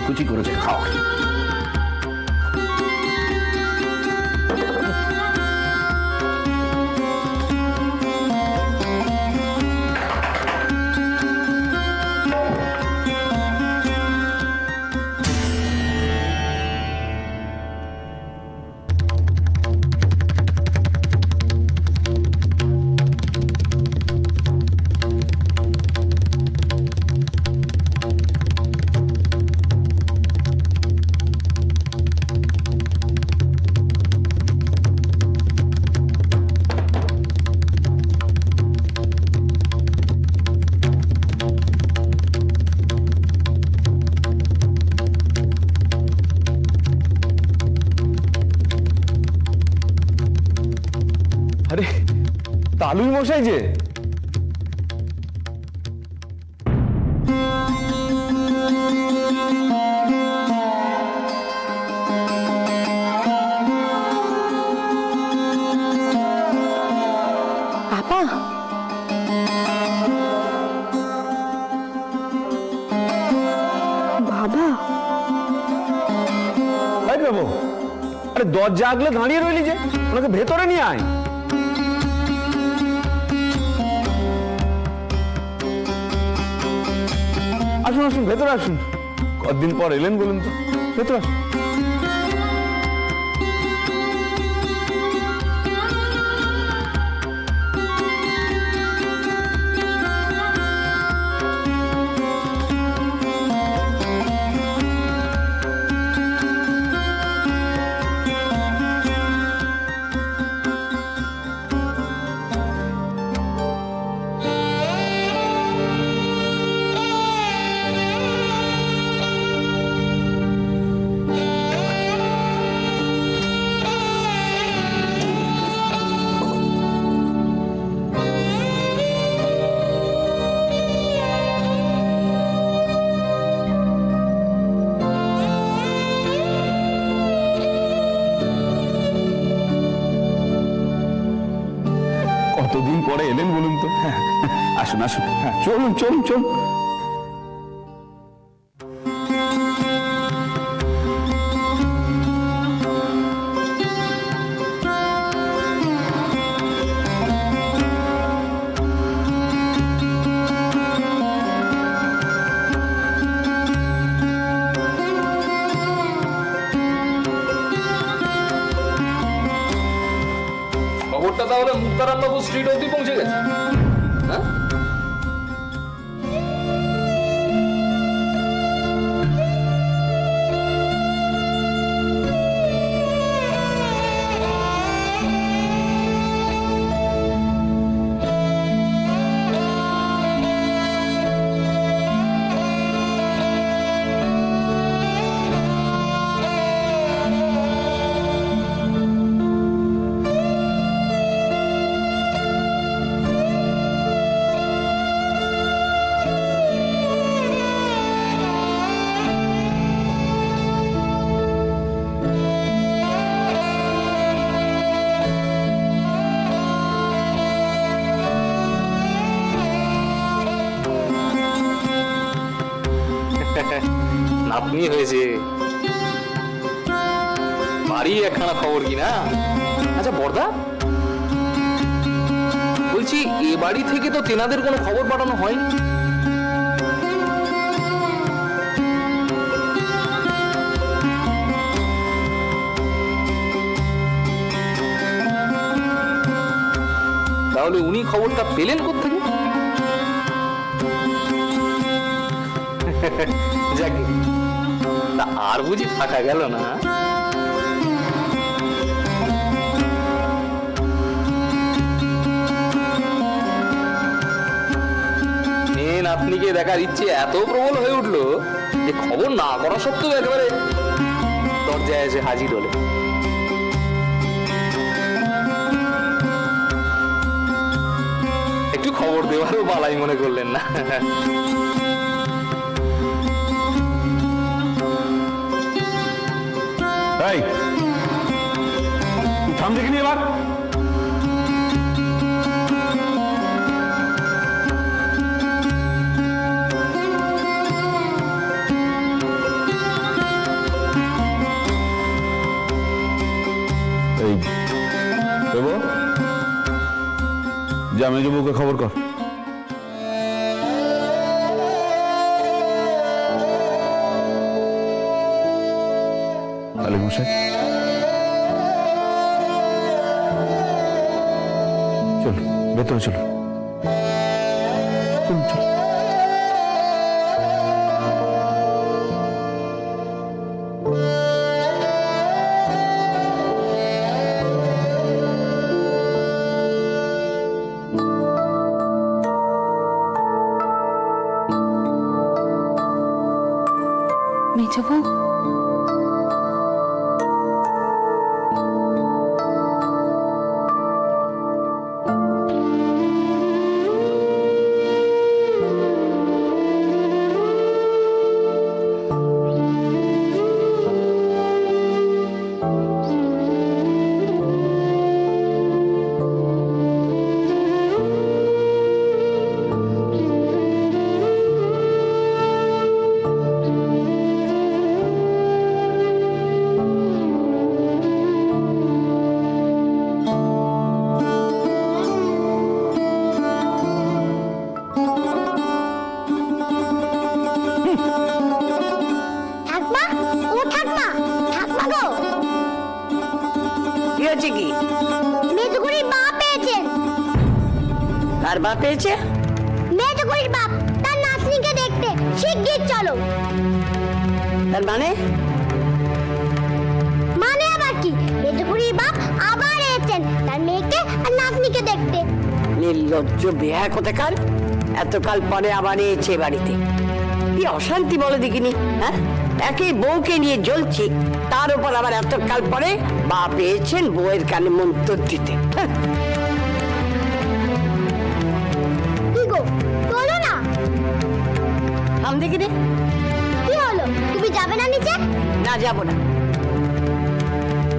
কুচি করেছে, খাও। আরে তালুই মশাই যে, বাবা, বাবা, তাই বাবু, আরে দরজা আগলে দাঁড়িয়ে রইলি যে, ওনাকে ভেতরে নিয়ে আয়। আসুন আসুন, ভেতরে আসুন। কতদিন পর এলেন বলুন তো, ভেতরে আসুন। কতদিন পরে এলেন বলুন তো। আসুন আসুন, চলুন চলুন চলুন। খবরটা তাহলে মুক্তারামবাবু স্ট্রিট অবধি পৌঁছে গেছে? হ্যাঁ, নাতনি হয়েছে, বাড়ি একখানা খবর কি না? আচ্ছা বর্দা, বলছি এ বাড়ি থেকে তো তেনাদের কোনো খবর পাঠানো হয়নি? তাহলে উনি খবরটা পেলেন কোত্থেকে? যাকে তা আর বুঝি থাকা গেল না। মেয়ে নাতনিকে দেখার ইচ্ছে এত প্রবল হয়ে উঠলো যে খবর না করা সত্ত্বেও একেবারে দরজায় এসে হাজির হলে। একটু খবর দেওয়ারও বালাই মনে করলেন না? এই থাম দেখিনি এবার। যা মেজো বউকে খবর কর। আলী মশাই চল, ভেতরে চলো। চল চল। মেজো বউ, ঠাকমা, ও ঠাকমা, ঠাকমা গো, কি হচ্ছে কি? মেজগুড়ির বাপ পেয়েছেন। কার বাপ পেয়েছে? মেজগুড়ির বাপ তার নাতনিকে দেখতে, শিগগির চলো। তার মানে? মানে আবার কি? মেজগুড়ির বাপ আবার এসেছেন তার মেয়েকে আর নাতনিকে দেখতে। নির্লজ্জ বেহা কোথাকার, এতকাল পরে আবার এসেছে বাড়িতে। কি অশান্তি বলো দেখিনি, হ্যাঁ? একই বউকে নিয়ে জ্বলছি, তার উপর আবার এতকাল পরে বাপ পেয়েছেন বউয়ের কানে মন্তর দিতে। হ্যাঁ, কি গো, চলো না। থাম দেখিনি। কি হলো, তুমি যাবে না নিচে? না, যাবো না।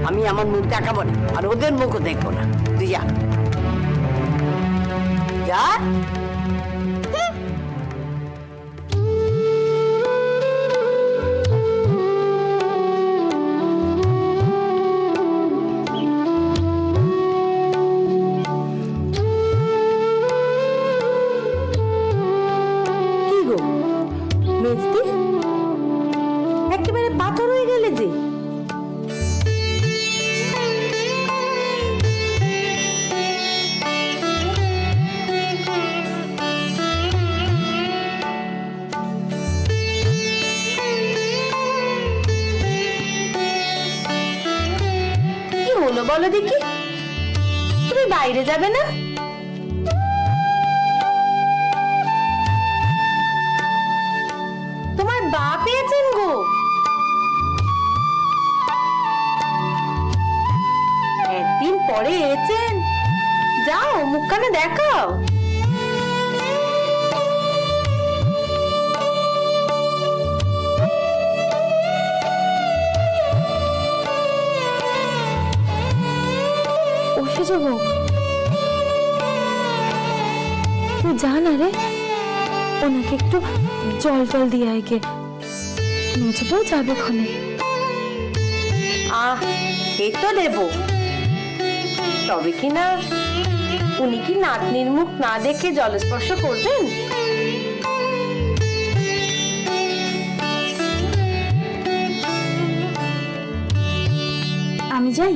আমি আমার মুখ দেখাবো না, আর ওদের মুখও দেখবো না। তুই যা যা। কি গো মেজদি, একেবারে পাথর হয়ে গেলে যে। কি হলো বলো দেখি, তুমি বাইরে যাবে না? তোমার বাপ পেয়েছেন গো। একদিন পরে এসেছেন, যাও মুখখানে দেখাও। উঠে যাবো, তুই যা না রে, ওনাকে একটু জল টল দিয়ে আইকে, মেজবো যাবে ক্ষণে। সে তো দেব, তবে কি না উনি কি নাতনির মুখ না দেখে জলস্পর্শ করবেন? আমি যাই।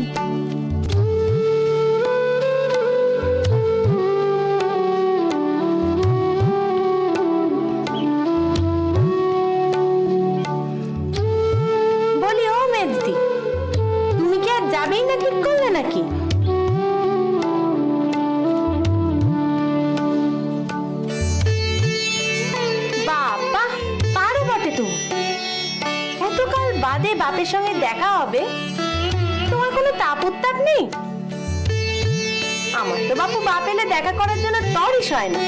বলি ও মেজদি, তুমি কি আর যাবেই না ঠিক করলে নাকি? বাবা, পারো বটে তুমি। এতকাল বাদে বাপের সঙ্গে দেখা হবে, তোমার কোনো তাপ উত্তাপ নেই? আমার তো বাপু বাপ এলে দেখা করার জন্য তরিস হয় না।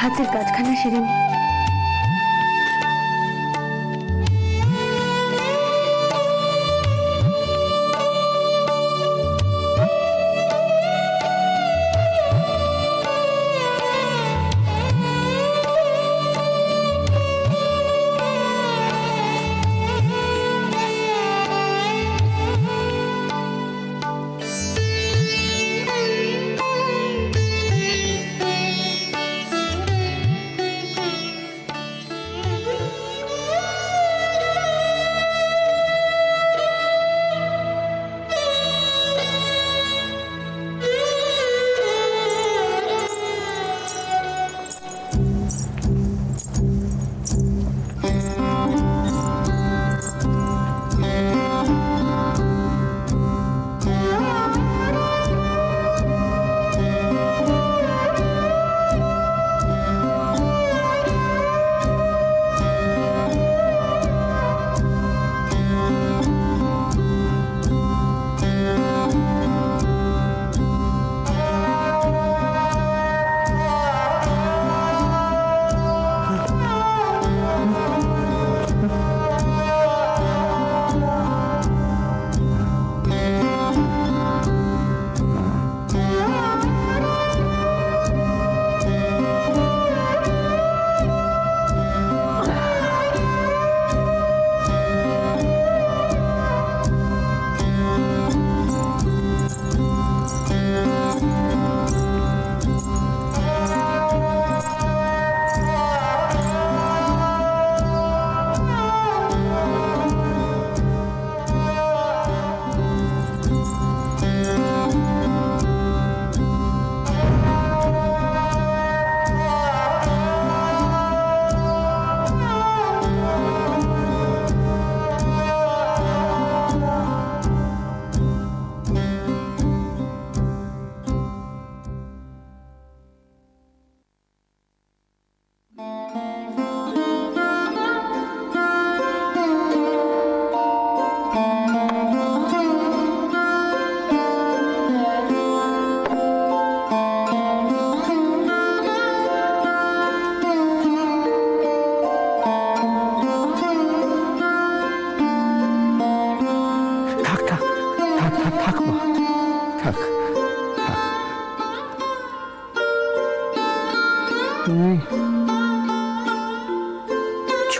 হাতের কাজখানা সেরে নি।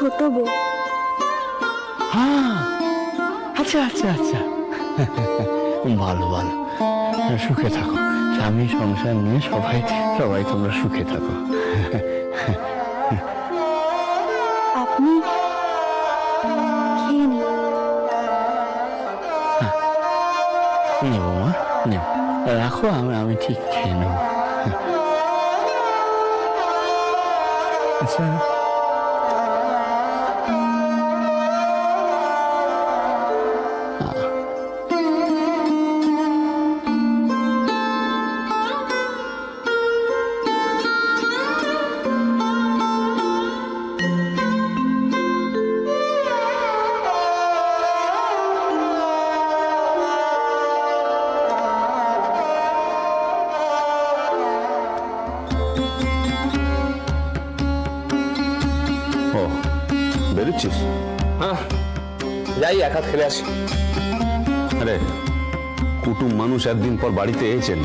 ছোট বউ। আচ্ছা আচ্ছা আচ্ছা, ভালো ভালো, সুখে থাকো, স্বামী সংসার নিয়ে সবাই সবাই তোমরা সুখে থাকো। আপনি খেয়ে নিন। নেবো মা, নেব, রাখো, আমি ঠিক খেয়ে নেবো। আচ্ছা ও, বেরোচ্ছিস? হ্যাঁ, যাই এক হাত খেলে আসি। আরে কুটুম মানুষ একদিন পর বাড়িতে এসেছেন,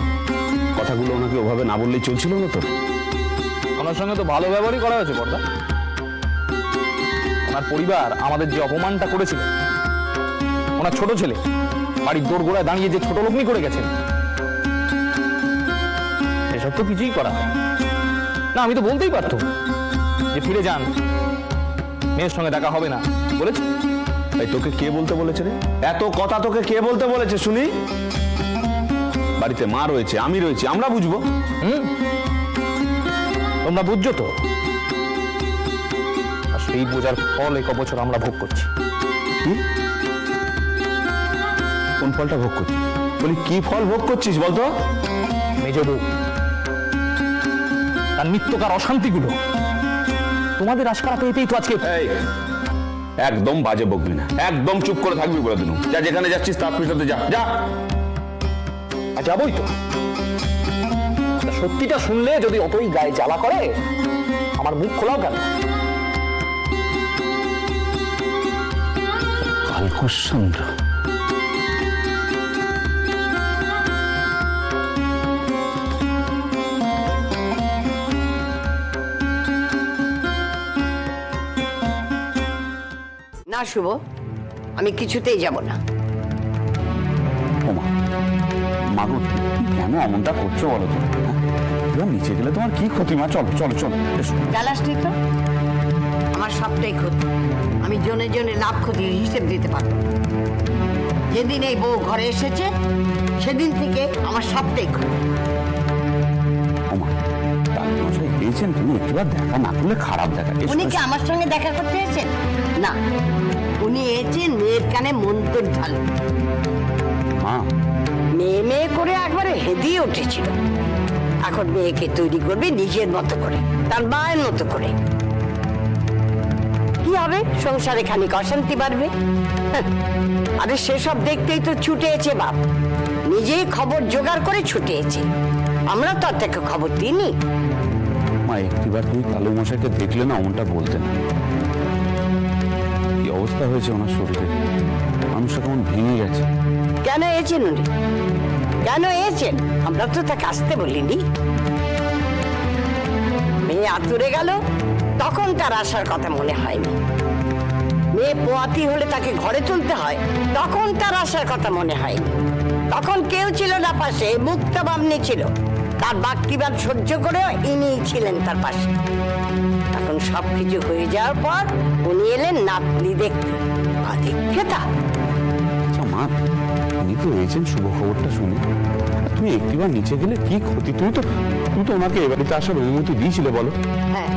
কথাগুলো ওনাকে ওভাবে না বললেই চলছিল না তো? ওনার সঙ্গে তো ভালো ব্যবহারই করা হয়েছে বর্দা। ওনার পরিবার আমাদের যে অপমানটা করেছিল, ওনার ছোট ছেলে বাড়ির দোরগোড়ায় দাঁড়িয়ে যে ছোট লোকনি করে গেছেন, এসব তো কিছুই করা হয় না। আমি তো বলতেই পারতাম যে ফিরে যান, মেয়ের সঙ্গে দেখা হবে না বলেছি। তাই তোকে কে বলতে বলেছে রে? এত কথা তোকে কে বলতে বলেছে শুনি? বাড়িতে মা রয়েছে, আমি রয়েছি, আমরা বুঝবো। তোমরা বুঝছো তো? আর সেই বোঝার ফল এক বছর আমরা ভোগ করছি। কি? কোন ফলটা ভোগ করছিস? বলি কি ফল ভোগ করছিস বলতো? মেজ বউ তার নিত্যকার অশান্তিগুলো তোমাদের আশকারা পেয়েতেই তো আজকে। এই, একদম বাজে বকবি না, একদম চুপ করে থাকবি বলে দিনু। যা, যেখানে যাচ্ছিস তার পিছনে যা যা। আর যাবই তো। তা সত্যিটা শুনলে যদি অতই গায়ে জ্বালা করে, আমার মুখ খোলাও কেন? কালকোশ্চন্দ্র, না শুভ, আমি কিছুতেই যাব না। ওমা, মাগো কেন এমনটা করছো বলো তো? এবার নিচে গেলে তোমার কি ক্ষতি মা? চলো চলো চলো, এসো। জ্বালাসনি তো, আমার সবটাই ক্ষতি। আমি জনে জনে লাভ ক্ষতির হিসেব দিতে পারবো। যেদিন এই বউ ঘরে এসেছে সেদিন থেকে আমার সবটাই ক্ষতি। ওমা, তাহলে মশাই পেয়েছেন, তুমি একবার দেখা না করলে খারাপ দেখা। এসো, উনি কি এসো। আমার সঙ্গে দেখা করতে এসেছেন? না, উনি এসেছেন মেয়ের কানে মন্তর ঢাল। মা, মেয়ে মেয়ে করে একবারে হেদিয়ে উঠেছিল। এখন মেয়েকে তৈরি করবে নিজের মতো করে, তার মায়ের মতো করে। কি হবে? সংসারে খানিক অশান্তি বাড়বে। হ্যাঁ, আরে সেসব দেখতেই তো ছুটে এসে বাপ, নিজেই খবর জোগাড় করে ছুটে এসে। আমরা তো আর তাকে খবর দিইনি। মা, একটিবার তুমি কালু মশাইকে দেখলে না অমনটা বলতে না। কি অবস্থা হয়েছে ওনার শরীরে, মানুষটা কেমন ভেঙে গেছে। কেন এসেছেন উনি? কেন এসেছেন? আমরা তো তাকে আসতে বলিনি। মেয়ে আতুরে গেল, তখন তার আসার কথা মনে হয়নি। মেয়ে পোয়াতি হলে তাকে ঘরে তুলতে হয়, তখন তার আসার কথা মনে হয়নি। তখন কেউ ছিল না পাশে, মুক্তা বামনি ছিল। তার বাক্যবাদ সহ্য করেও ইনিই ছিলেন তার পাশে। এখন সবকিছু হয়ে যাওয়ার পর উনি এলেন নাতনি দেখতে। আদিক্ষেতা আচ্ছা মা, উনি তো এসেছেন শুভ খবরটা শুনে, আর তুমি একটিবার নিচে গেলে কি ক্ষতি? তুমি তো ওনাকে এ বাড়িতে আসার অনুমতি দিয়েছিলে বলো। হ্যাঁ,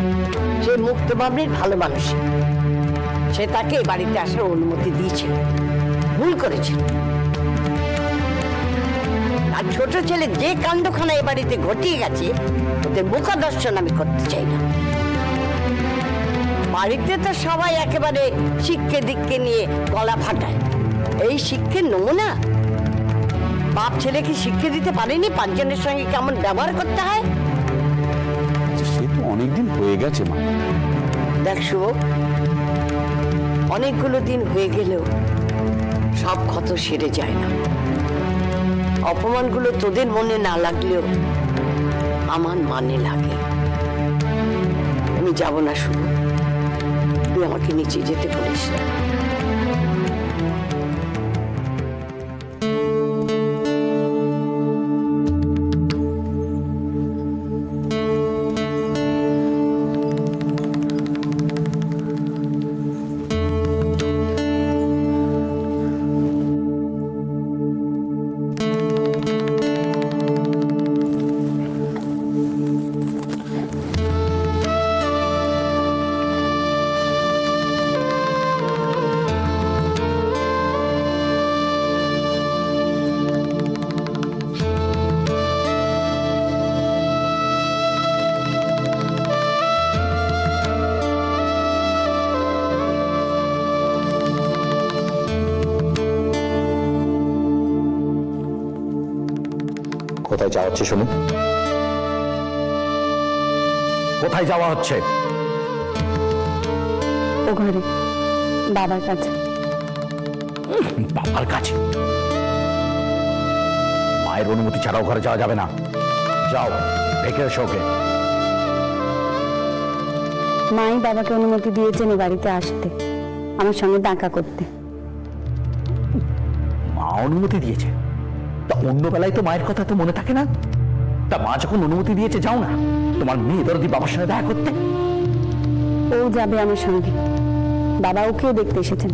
সে মুক্ত বাবলির ভালো মানুষ, সে তাকে এ বাড়িতে আসার অনুমতি দিয়েছিল। ভুল করেছে। আর ছোট ছেলে যে কাণ্ডখানা এ বাড়িতে ঘটিয়ে গেছে, ওদের মুখদর্শন আমি করতে চাই না। বাড়িতে তো সবাই একেবারে শিক্ষে দিককে নিয়ে গলা ফাটায়। এই শিক্ষের নমুনা বাপ ছেলেকে শিক্ষা দিতে পারেনি পাঁচজনের সঙ্গে কেমন ব্যবহার করতে হয়। আচ্ছা, সে তো অনেকদিন হয়ে গেছে মা। দেখ শুভ, অনেকগুলো দিন হয়ে গেলেও সব ক্ষত সেরে যায় না। অপমানগুলো তোদের মনে না লাগলেও আমার মানে লাগে। আমি যাব না শুভ, তুই আমাকে নিচে যেতে বলিস না। কোথায় যাওয়া হচ্ছে শুনুন, কোথায় যাওয়া হচ্ছে? ও ঘরে বাবার কাছে। বাবার কাছে? মায়ের অনুমতি ছাড়াও ঘরে যাওয়া যাবে না। যাও, ডেকে এসো ওকে। মাই বাবাকে অনুমতি দিয়েছেন এ বাড়িতে আসতে, আমার সঙ্গে দেখা করতে। মা অনুমতি দিয়েছে? তা অন্য বেলায় তো মায়ের কথা তো মনে থাকে না। তা মা যখন অনুমতি দিয়েছে যাও না, তোমার মেয়ে দরদি বাবার সঙ্গে দেখা করতে। ও যাবে আমার সঙ্গে, বাবা ওকেও দেখতে এসেছেন।